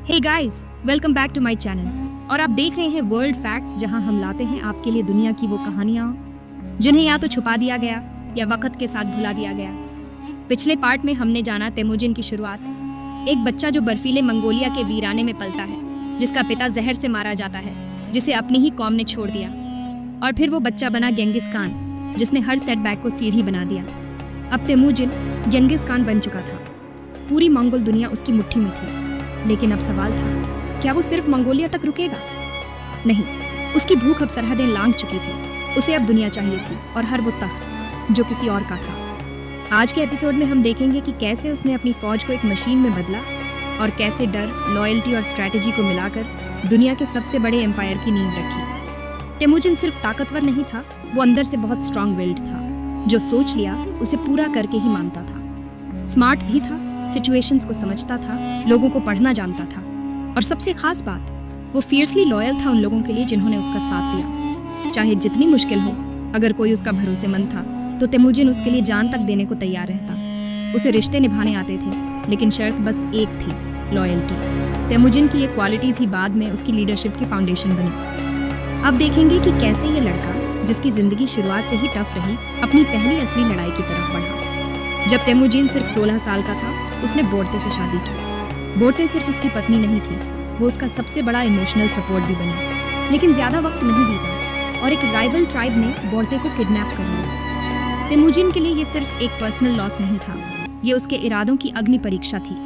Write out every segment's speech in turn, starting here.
Hey guys, welcome back to my channel. और आप देख रहे हैं वर्ल्ड फैक्ट्स, जहां हम लाते हैं आपके लिए दुनिया की वो कहानियां जिन्हें या तो छुपा दिया गया या वक्त के साथ भुला दिया गया। पिछले पार्ट में हमने जाना तेमुजिन की शुरुआत, एक बच्चा जो बर्फीले मंगोलिया के वीराने में पलता है, जिसका पिता जहर से मारा जाता है, जिसे अपनी ही कौम ने छोड़ दिया। और फिर वो बच्चा बना गेंगिस खान, जिसने हर सेटबैक को सीढ़ी बना दिया। अब तेमुजिन गेंगिस खान बन चुका था। पूरी मंगोल दुनिया उसकी मुट्ठी में थी। लेकिन अब सवाल था, क्या वो सिर्फ मंगोलिया तक रुकेगा? नहीं, उसकी भूख अब सरहदें लांघ चुकी थी। उसे अब दुनिया चाहिए थी, और हर वो तख्त जो किसी और का था। आज के एपिसोड में हम देखेंगे कि कैसे उसने अपनी फौज को एक मशीन में बदला, और कैसे डर, लॉयल्टी और स्ट्रैटेजी को मिलाकर दुनिया के सबसे बड़े एम्पायर की नींव रखी। तेमुजिन सिर्फ ताकतवर नहीं था, वो अंदर से बहुत स्ट्रांग विल्ड था। जो सोच लिया उसे पूरा करके ही मानता था। स्मार्ट भी था, सिचुएशंस को समझता था, लोगों को पढ़ना जानता था, और सबसे खास बात, वो फियर्सली लॉयल था उन लोगों के लिए जिन्होंने उसका साथ दिया। चाहे जितनी मुश्किल हो, अगर कोई उसका भरोसेमंद था तो तेमुजिन उसके लिए जान तक देने को तैयार रहता। उसे रिश्ते निभाने आते थे, लेकिन शर्त बस एक थी, लॉयल्टी। तेमुजिन की ये क्वालिटीज ही बाद में उसकी लीडरशिप की फाउंडेशन बनी। अब देखेंगे कि कैसे ये लड़का, जिसकी जिंदगी शुरुआत से ही टफ रही, अपनी पहली असली लड़ाई की तरफ बढ़ा। जब तेमुजिन सिर्फ 16 साल का था, उसने बोर्ते से शादी की। बोर्ते सिर्फ उसकी पत्नी नहीं थी, वो उसका सबसे बड़ा इमोशनल सपोर्ट भी बनी। लेकिन ज्यादा वक्त नहीं बीता और एक राइवल ट्राइब ने बोर्ते को किडनैप कर लिया। तेमुजिन के लिए ये सिर्फ एक पर्सनल लॉस नहीं था, ये उसके इरादों की अग्नि परीक्षा थी।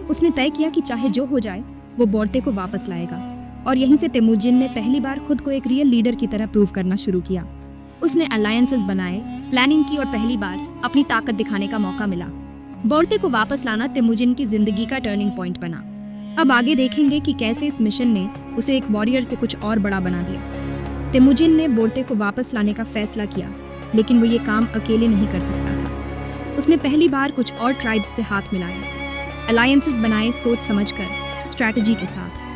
उसने तय किया कि चाहे जो हो जाए, वो बोर्ते को वापस लाएगा। और यहीं से तेमुजिन ने पहली बार खुद को एक रियल लीडर की तरह प्रूव करना शुरू किया। उसने अलायंसेस बनाए, प्लानिंग की, और पहली बार अपनी ताकत दिखाने का मौका मिला। बोर्ते को वापस लाना तेमुजिन की जिंदगी का टर्निंग पॉइंट बना। अब आगे देखेंगे कि कैसे इस मिशन ने उसे एक वॉरियर से कुछ और बड़ा बना दिया। तेमुजिन ने बोर्ते को वापस लाने का फैसला किया, लेकिन वो ये काम अकेले नहीं कर सकता था। उसने पहली बार कुछ और ट्राइब्स से हाथ मिलाया, अलायंसेस बनाए, सोच समझकर, स्ट्रैटेजी के साथ।